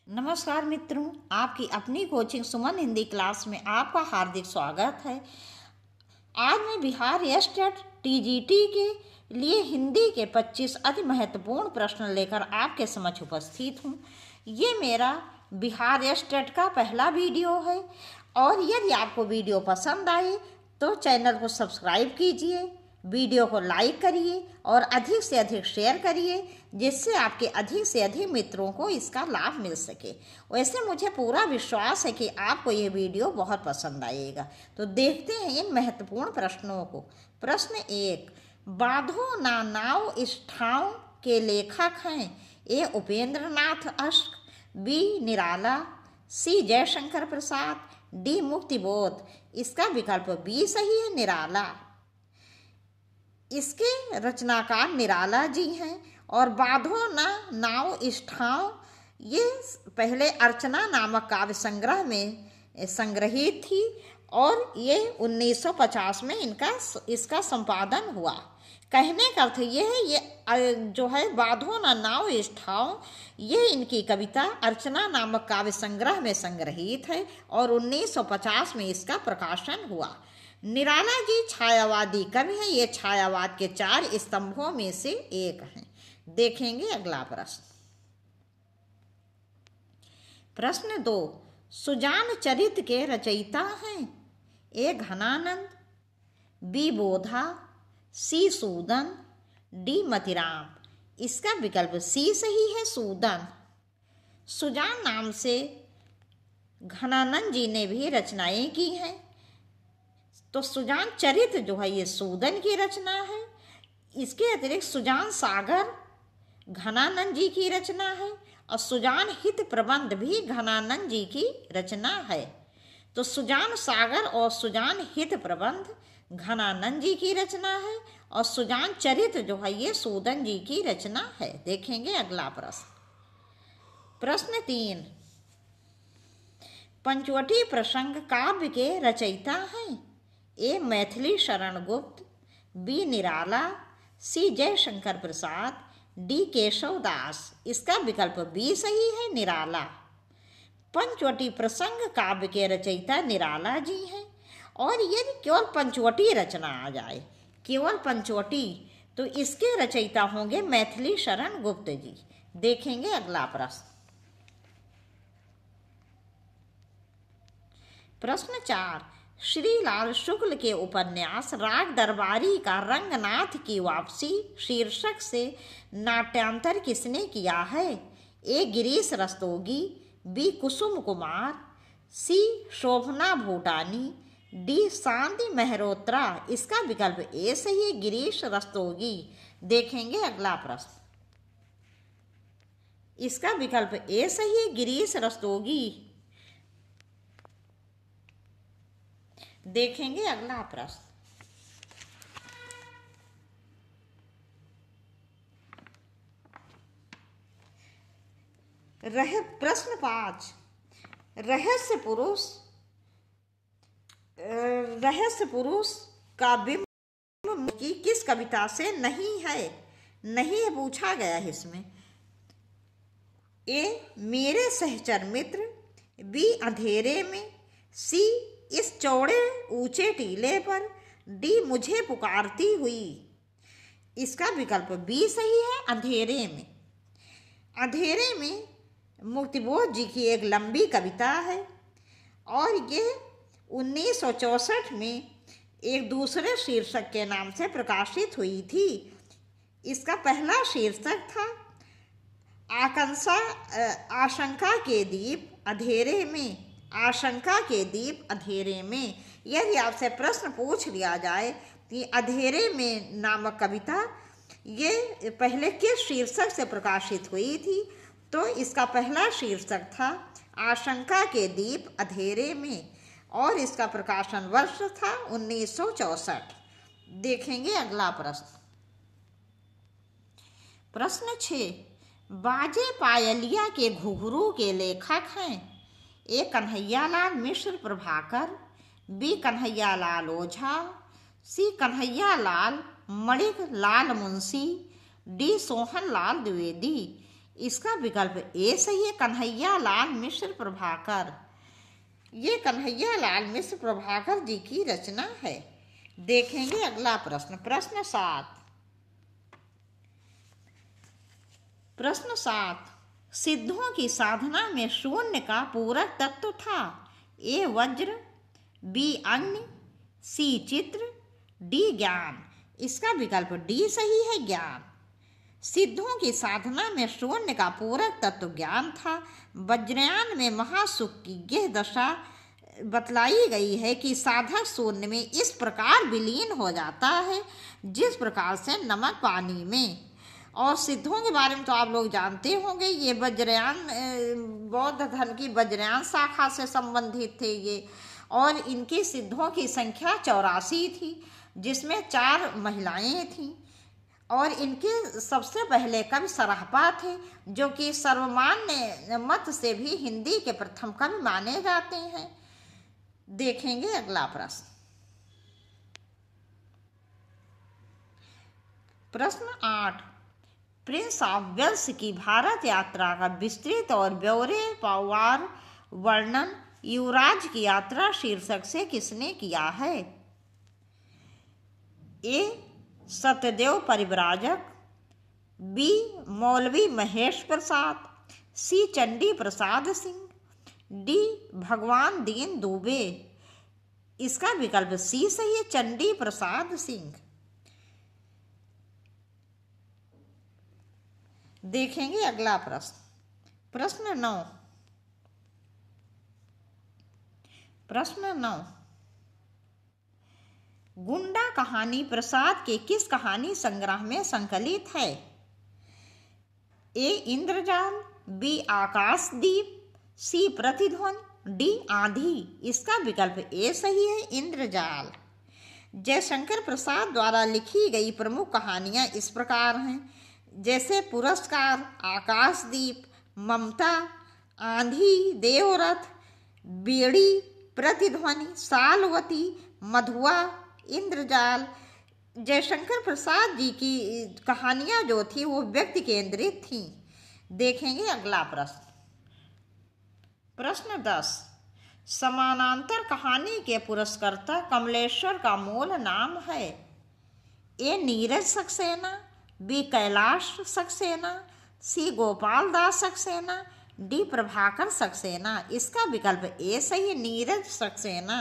नमस्कार मित्रों, आपकी अपनी कोचिंग सुमन हिंदी क्लास में आपका हार्दिक स्वागत है। आज मैं बिहार स्टेट टीजीटी के लिए हिंदी के 25 अति महत्वपूर्ण प्रश्न लेकर आपके समक्ष उपस्थित हूँ। ये मेरा बिहार स्टेट का पहला वीडियो है और यदि आपको वीडियो पसंद आए तो चैनल को सब्सक्राइब कीजिए, वीडियो को लाइक करिए और अधिक से अधिक शेयर करिए, जिससे आपके अधिक से अधिक मित्रों को इसका लाभ मिल सके। वैसे मुझे पूरा विश्वास है कि आपको ये वीडियो बहुत पसंद आएगा। तो देखते हैं इन महत्वपूर्ण प्रश्नों को। प्रश्न 1, बांधो ना नाव इस ठाव के लेखक हैं? ए उपेंद्र नाथ अश्क, बी निराला, सी जयशंकर प्रसाद, डी मुक्तिबोध। इसका विकल्प बी सही है, निराला। इसके रचनाकार निराला जी हैं। और बांधो ना नाव इस ठाव ये पहले अर्चना नामक काव्य संग्रह में संग्रहित थी और ये 1950 में इसका संपादन हुआ। कहने का अर्थ ये है, ये जो है बांधो ना नाव इस ठाव, ये इनकी कविता अर्चना नामक काव्य संग्रह में संग्रहित है और 1950 में इसका प्रकाशन हुआ। निराला जी छायावादी कवि हैं। ये छायावाद के 4 स्तंभों में से एक हैं। देखेंगे अगला प्रश्न। प्रश्न 2, सुजान चरित के रचयिता हैं? ए घनानंद, बी बोधा, सी सूदन, डी मतिराम। इसका विकल्प सी सही है, सूदन। सुजान नाम से घनानंद जी ने भी रचनाएं की हैं। तो सुजान चरित जो है ये सूदन की रचना है। इसके अतिरिक्त सुजान सागर घनानंद जी की रचना है और सुजान हित प्रबंध भी घनानंद जी की रचना है। तो सुजान सागर और सुजान हित प्रबंध घनानंद जी की रचना है और सुजान चरित जो है ये सूदन जी की रचना है। देखेंगे अगला प्रश्न। प्रश्न 3, पंचवटी प्रसंग काव्य के रचयिता हैं? ए मैथिली शरण गुप्त, बी निराला, सी जयशंकर प्रसाद, डी केशव दास। इसका विकल्प बी सही है, निराला। पंचवटी प्रसंग काव्य के रचयिता निराला जी हैं। और यदि केवल पंचवटी रचना आ जाए, केवल पंचवटी, तो इसके रचयिता होंगे मैथिली शरण गुप्त जी। देखेंगे अगला प्रश्न। प्रश्न 4, श्रीलाल शुक्ल के उपन्यास राग दरबारी का रंगनाथ की वापसी शीर्षक से नाट्यांतर किसने किया है? ए गिरीश रस्तोगी, बी कुसुम कुमार, सी शोभना भूटानी, डी सांदी मेहरोत्रा। इसका विकल्प ए सही है, गिरीश रस्तोगी। देखेंगे अगला प्रश्न। इसका विकल्प ए सही है, गिरीश रस्तोगी। देखेंगे अगला प्रश्न। प्रश्न 5, रहस्य पुरुष का बिंब की किस कविता से नहीं है पूछा गया है इसमें। ए मेरे सहचर मित्र, बी अंधेरे में, सी इस चौड़े ऊंचे टीले पर, डी मुझे पुकारती हुई। इसका विकल्प बी सही है, अंधेरे में। अंधेरे में मुक्तिबोध जी की एक लंबी कविता है और ये 1964 में एक दूसरे शीर्षक के नाम से प्रकाशित हुई थी। इसका पहला शीर्षक था आशंका के दीप अंधेरे में, आशंका के दीप अंधेरे में। यदि आपसे प्रश्न पूछ लिया जाए कि अंधेरे में नामक कविता ये पहले किस शीर्षक से प्रकाशित हुई थी, तो इसका पहला शीर्षक था आशंका के दीप अंधेरे में और इसका प्रकाशन वर्ष था 1964। देखेंगे अगला प्रश्न। प्रश्न 6, बाजे पायलिया के घुघरू के लेखक हैं? ए कन्हैयालाल मिश्र प्रभाकर, बी कन्हैयालाल ओझा, सी कन्हैयालाल मणिक लाल मुंशी, डी सोहन लाल द्विवेदी। इसका विकल्प ए सही है, कन्हैया लाल मिश्र प्रभाकर। ये कन्हैया लाल मिश्र प्रभाकर जी की रचना है। देखेंगे अगला प्रश्न, प्रश्न 7। प्रश्न 7, सिद्धों की साधना में शून्य का पूरक तत्व था। ए वज्र, बी अग्नि, सी चित्र, डी ज्ञान। इसका विकल्प डी सही है, ज्ञान। सिद्धों की साधना में शून्य का पूरक तत्व ज्ञान था। वज्रयान में महासुख की यह दशा बतलाई गई है कि साधक शून्य में इस प्रकार विलीन हो जाता है जिस प्रकार से नमक पानी में। और सिद्धों के बारे में तो आप लोग जानते होंगे, ये वज्रयान बौद्ध धर्म की वज्रयान शाखा से संबंधित थे ये। और इनकी सिद्धों की संख्या 84 थी, जिसमें 4 महिलाएं थीं। और इनके सबसे पहले कवि सराहपा थे, जो कि सर्वमान्य मत से भी हिंदी के प्रथम कवि माने जाते हैं। देखेंगे अगला प्रश्न, प्रश्न 8। प्रिंस ऑफ वेल्स की भारत यात्रा का विस्तृत और ब्यौरेवार वर्णन युवराज की यात्रा शीर्षक से किसने किया है। ए सत्यदेव परिव्राजक, बी मौलवी महेश प्रसाद, सी चंडी प्रसाद सिंह, डी भगवान दीन दुबे। इसका विकल्प सी सही है, चंडी प्रसाद सिंह। देखेंगे अगला प्रश्न, प्रश्न 9। प्रश्न 9, गुंडा कहानी प्रसाद के किस कहानी संग्रह में संकलित है। ए इंद्रजाल, बी आकाशदीप, सी प्रतिध्वनि, डी आंधी। इसका विकल्प ए सही है, इंद्रजाल। जयशंकर प्रसाद द्वारा लिखी गई प्रमुख कहानियां इस प्रकार हैं, जैसे पुरस्कार, आकाशदीप, ममता, आंधी, देवरथ, बेड़ी, प्रतिध्वनि, सालवती, मधुआ, इंद्रजाल। जयशंकर प्रसाद जी की कहानियां जो थी वो व्यक्ति केंद्रित थी। देखेंगे अगला प्रश्न, प्रश्न 10। समानांतर कहानी के पुरस्कर्ता कमलेश्वर का मूल नाम है। ए नीरज सक्सेना, बी कैलाश सक्सेना, सी गोपाल दास सक्सेना, डी प्रभाकर सक्सेना। इसका विकल्प ए सही, नीरज सक्सेना।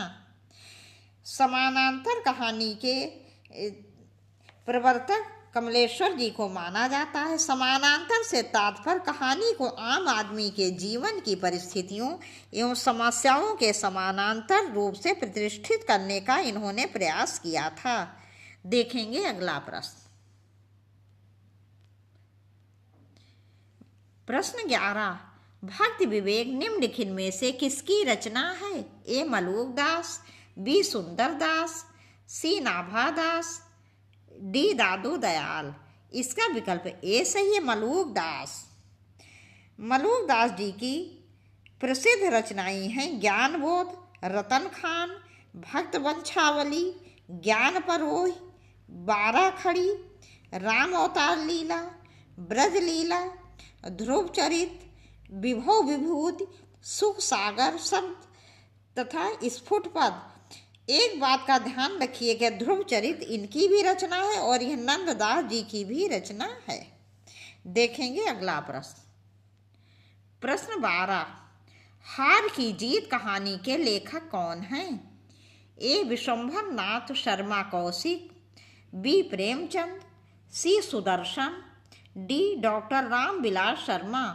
समानांतर कहानी के प्रवर्तक कमलेश्वर जी को माना जाता है। समानांतर से तात्पर्य कहानी को आम आदमी के जीवन की परिस्थितियों एवं समस्याओं के समानांतर रूप से प्रतिष्ठित करने का इन्होंने प्रयास किया था। देखेंगे अगला प्रश्न, प्रश्न 11। भक्ति विवेक निम्नलिखित में से किसकी रचना है। ए मलूक दास, बी सुंदर दास, सी नाभा दास, डी दादू दयाल। इसका विकल्प ए सही है, मलूक दास। मलूक दास जी की प्रसिद्ध रचनाएं हैं ज्ञानबोध, रतन खान, भक्त वंशावली, ज्ञान परोह, 12 खड़ी, राम अवतार लीला, ब्रज लीला, ध्रुव चरित, विभव विभूति, सुख सागर शब्द तथा स्फुट पद। एक बात का ध्यान रखिए कि ध्रुव चरित इनकी भी रचना है और यह नंददास जी की भी रचना है। देखेंगे अगला प्रश्न, प्रश्न 12। हार की जीत कहानी के लेखक कौन हैं। ए विश्वंभर नाथ शर्मा कौशिक, बी प्रेमचंद, सी सुदर्शन, डी डॉक्टर रामविलास शर्मा।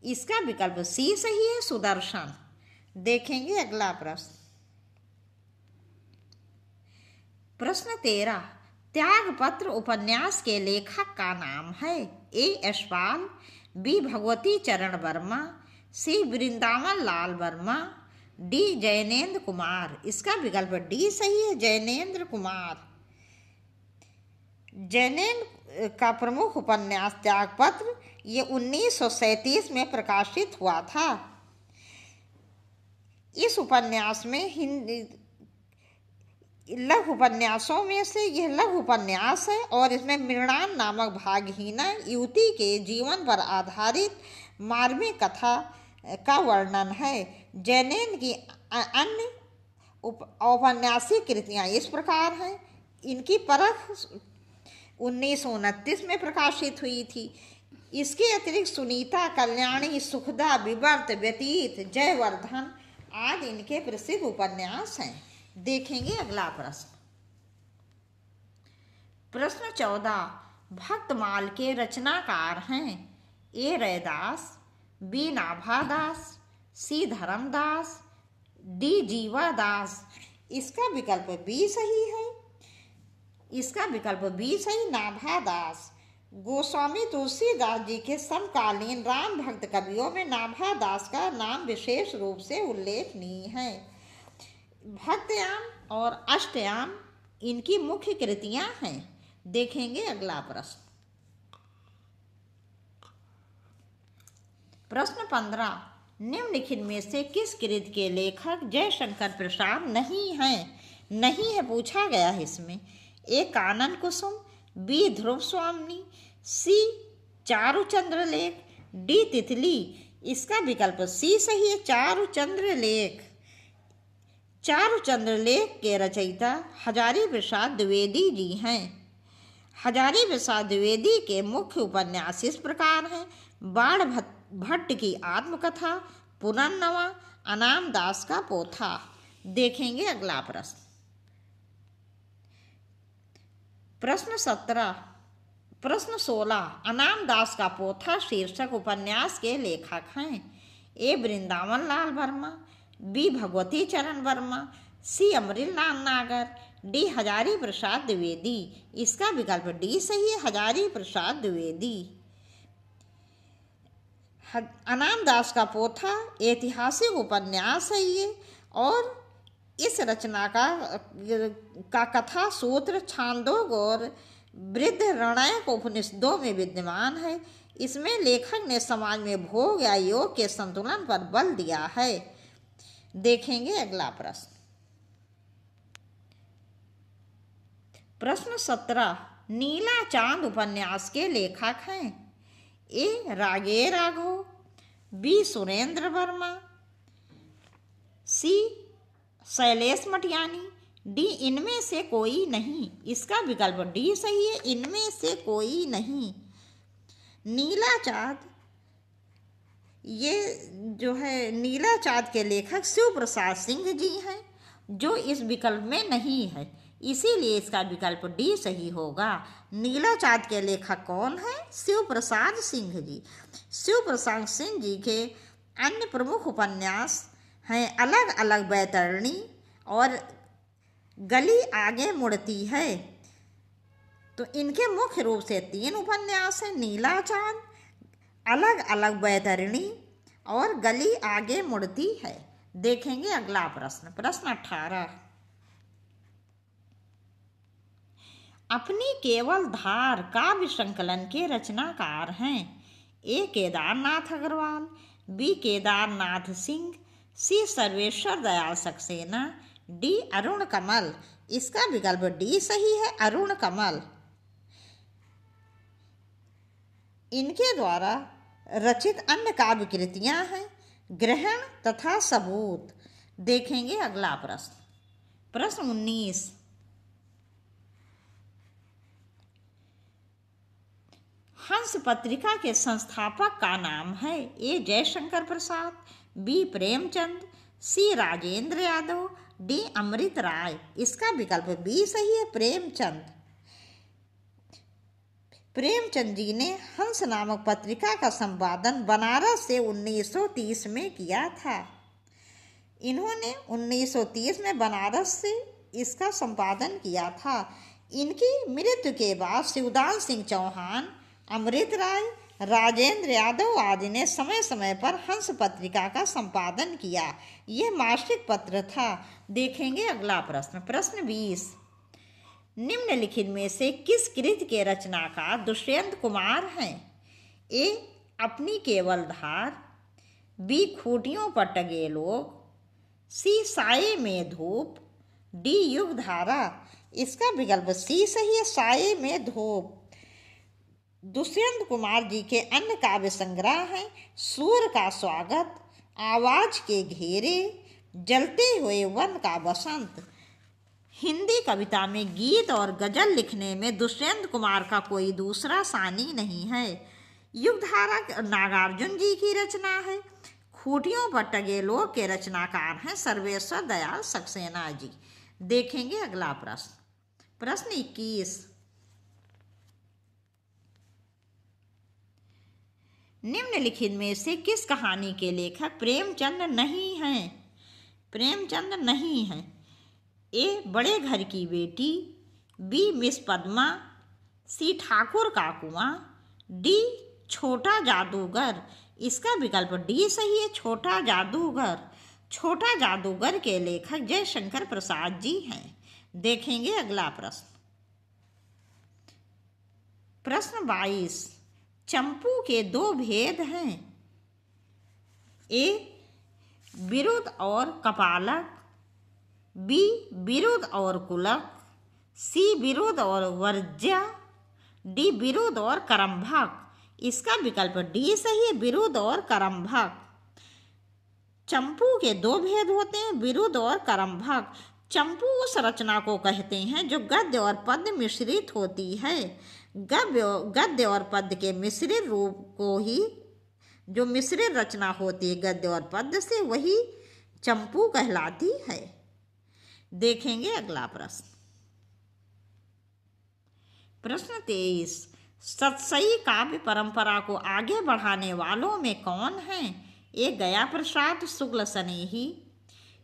इसका विकल्प सी सही है, सुदर्शन। देखेंगे अगला प्रश्न, प्रश्न 13। त्यागपत्र उपन्यास के लेखक का नाम है। ए यशपाल, बी भगवती चरण वर्मा, सी वृंदावन लाल वर्मा, डी जैनेन्द्र कुमार। इसका विकल्प डी सही है, जैनेन्द्र कुमार। जैनेन्द्र का प्रमुख उपन्यास त्यागपत्र ये 1937 में प्रकाशित हुआ था। इस उपन्यास में लघु उपन्यासों में से यह लघु उपन्यास है और इसमें मृणाल नामक भागहीना युवती के जीवन पर आधारित मार्मिक कथा का वर्णन है। जैनेन की अन्य औपन्यासिक कृतियाँ इस प्रकार हैं। इनकी परख 1929 में प्रकाशित हुई थी। इसके अतिरिक्त सुनीता, कल्याणी, सुखदा, विवर्त, व्यतीत, जयवर्धन आदि इनके प्रसिद्ध उपन्यास हैं। देखेंगे अगला प्रश्न। प्रश्न 14। भक्तमाल के रचनाकार हैं ए रैदास, बी नाभादास, सी धर्मदास, डी जीवादास। इसका विकल्प बी सही है। इसका विकल्प बी सही, नाभादास। गोस्वामी तुलसीदास जी के समकालीन राम भक्त कवियों में नाभादास का नाम विशेष रूप से उल्लेखनीय है। भक्तयाम और अष्टयाम इनकी मुख्य कृतियां हैं। देखेंगे अगला प्रश्न। प्रश्न 15। निम्नलिखित में से किस कृति के लेखक जयशंकर प्रसाद नहीं है पूछा गया है इसमें। ए कानन कुसुम, बी ध्रुव स्वामिनी, सी चारुचंद्र लेख, डी तितली। इसका विकल्प सी सही है, चारुचंद्र लेख। चारुचंद्र लेख के रचयिता हजारी प्रसाद द्विवेदी जी हैं। हजारी प्रसाद द्विवेदी के मुख्य उपन्यास इस प्रकार हैं। बाण भट्ट की आत्मकथा, पुनर्नवा, अनाम दास का पोथा। देखेंगे अगला प्रश्न। प्रश्न 17। प्रश्न 16। अनाम दास का पोथा शीर्षक उपन्यास के लेखक हैं ए वृंदावन लाल वर्मा, बी भगवती चरण वर्मा, सी अमृत लाल नागर, डी हजारी प्रसाद द्विवेदी। इसका विकल्प डी सही है, हजारी प्रसाद द्विवेदी। अनाम दास का पोथा ऐतिहासिक उपन्यास है ये, और इस रचना का कथा सूत्र छांदोग और वृद्ध रणयक उपनिषदों में विद्यमान है। इसमें लेखक ने समाज में भोग या योग के संतुलन पर बल दिया है। देखेंगे अगला प्रश्न। प्रश्न 17। नीला चांद उपन्यास के लेखक हैं ए रागे राघव, बी सुरेंद्र वर्मा, सी शैलेश मटियानी, डी इनमें से कोई नहीं। इसका विकल्प डी सही है, इनमें से कोई नहीं। नीला चाँद ये जो है नीला चाँद के लेखक शिव प्रसाद सिंह जी हैं, जो इस विकल्प में नहीं है, इसीलिए इसका विकल्प डी सही होगा। नीला चाँद के लेखक कौन है? शिव प्रसाद सिंह जी। शिव प्रसाद सिंह जी के अन्य प्रमुख उपन्यास हैं अलग अलग बैतरणी और गली आगे मुड़ती है। तो इनके मुख्य रूप से 3 उपन्यास हैं, नीला चाँद, अलग अलग बैतरणी और गली आगे मुड़ती है। देखेंगे अगला प्रश्न। प्रश्न 18। अपनी केवल धार काव्य संकलन के रचनाकार हैं ए केदारनाथ अग्रवाल, बी केदारनाथ सिंह, सी सर्वेश्वर दयाल सक्सेना, डी अरुण कमल। इसका विकल्प डी सही है, अरुण कमल। इनके द्वारा रचित अन्य काव्य कृतियां हैं ग्रहण तथा सबूत। देखेंगे अगला प्रश्न। प्रश्न 19। हंस पत्रिका के संस्थापक का नाम है ए जयशंकर प्रसाद, बी प्रेमचंद, सी राजेंद्र यादव, डी अमृत राय। इसका विकल्प बी सही है, प्रेमचंद। प्रेमचंद जी ने हंस नामक पत्रिका का संपादन बनारस से 1930 में किया था। इन्होंने 1930 में बनारस से इसका संपादन किया था। इनकी मृत्यु के बाद शिवदान सिंह चौहान, अमृत राय, राजेंद्र यादव आदि ने समय समय पर हंस पत्रिका का संपादन किया। यह मासिक पत्र था। देखेंगे अगला प्रश्न। प्रश्न 20। निम्नलिखित में से किस कृति के रचनाकार दुष्यंत कुमार हैं ए अपनी केवल धार, बी खूटियों पर टंगे लोग, सी साये में धूप, डी युग धारा, इसका विकल्प सी सही है, साये में धूप। दुष्यंत कुमार जी के अन्य काव्य संग्रह हैं सूर्य का स्वागत, आवाज के घेरे, जलते हुए वन का बसंत। हिंदी कविता में गीत और गजल लिखने में दुष्यंत कुमार का कोई दूसरा सानी नहीं है। युगधारा नागार्जुन जी की रचना है। खूंटियों पर टंगे लोग के रचनाकार हैं सर्वेश्वर दयाल सक्सेना जी। देखेंगे अगला प्रश्न। प्रश्न 21, निम्नलिखित में से किस कहानी के लेखक प्रेमचंद नहीं हैं? प्रेमचंद नहीं हैं। ए बड़े घर की बेटी, बी मिस पद्मा, सी ठाकुर का कुआं, डी छोटा जादूगर। इसका विकल्प डी सही है, छोटा जादूगर। छोटा जादूगर के लेखक जयशंकर प्रसाद जी हैं। देखेंगे अगला प्रश्न। प्रश्न 22, चंपू के दो भेद हैं। ए विरुद्ध और कपालक, बी विरुद्ध और कुलक, सी विरुद्ध और वर्ज्य, डी विरुद्ध और करम्भक। इसका विकल्प डी सही है, विरुद्ध और करम्भक। चंपू के दो भेद होते हैं, विरुद्ध और करम्भक। चंपू उस रचना को कहते हैं जो गद्य और पद्य मिश्रित होती है। गद्य और पद्य के मिश्रित रूप को ही, जो मिश्रित रचना होती है गद्य और पद्य से, वही चंपू कहलाती है। देखेंगे अगला प्रश्न। प्रश्न 23, सतसई काव्य परंपरा को आगे बढ़ाने वालों में कौन हैं? ए गया प्रसाद शुक्ल स्नेही,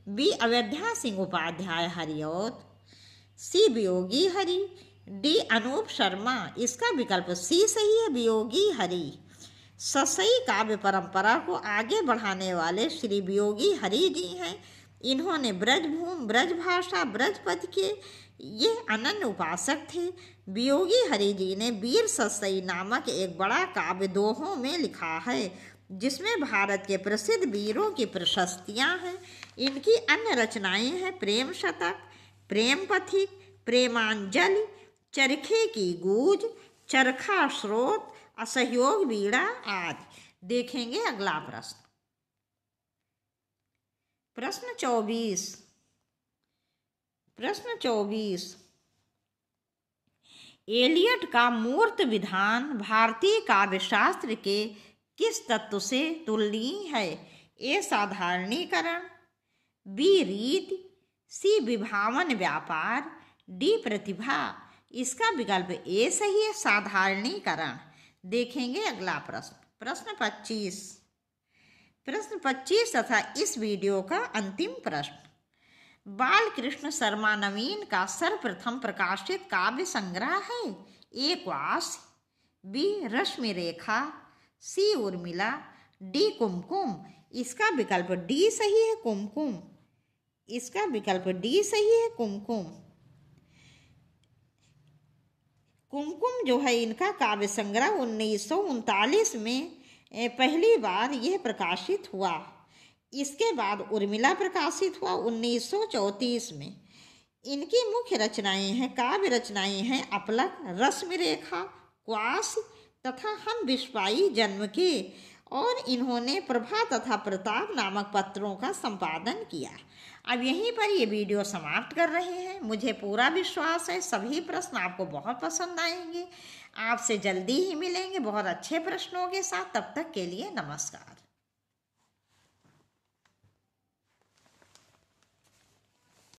बी अयोध्या सिंह उपाध्याय हरिऔध, सी वियोगी हरि, डी अनूप शर्मा। इसका विकल्प सी सही है, वियोगी हरि। सतसई काव्य परंपरा को आगे बढ़ाने वाले श्री वियोगी हरि जी हैं। इन्होंने ब्रजभूमि, ब्रजभाषा, ब्रजपद के ये अनन्य उपासक थे। वियोगी हरि जी ने वीर सतसई नामक एक बड़ा काव्य दोहों में लिखा है, जिसमें भारत के प्रसिद्ध वीरों की प्रशस्तियां हैं। इनकी अन्य रचनाएं हैं प्रेम शतक, प्रेम पथिक, प्रेमांजलि, चरखे की गूंज, चरखा स्रोत, असहयोग वीणा आदि। देखेंगे अगला प्रश्न। प्रश्न 24, प्रश्न 24, एलियट का मूर्त विधान भारतीय काव्यशास्त्र के किस तत्व से तुलनीय है? ए साधारणीकरण, बी रीति, सी विभावन व्यापार, डी प्रतिभा। इसका विकल्प ए सही है, साधारणीकरण। देखेंगे अगला प्रश्न। प्रश्न 25, प्रश्न 25 तथा इस वीडियो का अंतिम प्रश्न। बालकृष्ण शर्मा नवीन का सर्वप्रथम प्रकाशित काव्य संग्रह है। ए क्वास, बी रश्मि रेखा, सी उर्मिला, डी कुमकुम। इसका विकल्प डी सही है, कुमकुम। इसका विकल्प डी सही है, कुमकुम। कुमकुम जो है इनका काव्य संग्रह 1939 में पहली बार यह प्रकाशित हुआ। इसके बाद उर्मिला प्रकाशित हुआ 1934 में। इनकी मुख्य रचनाएं हैं, काव्य रचनाएं हैं अपलक, रश्मि रेखा, क्वास तथा हम विश्वाई जन्म के। और इन्होंने प्रभा तथा प्रताप नामक पत्रों का संपादन किया। अब यहीं पर ये वीडियो समाप्त कर रहे हैं। मुझे पूरा विश्वास है सभी प्रश्न आपको बहुत पसंद आएंगे। आपसे जल्दी ही मिलेंगे बहुत अच्छे प्रश्नों के साथ। तब तक के लिए नमस्कार।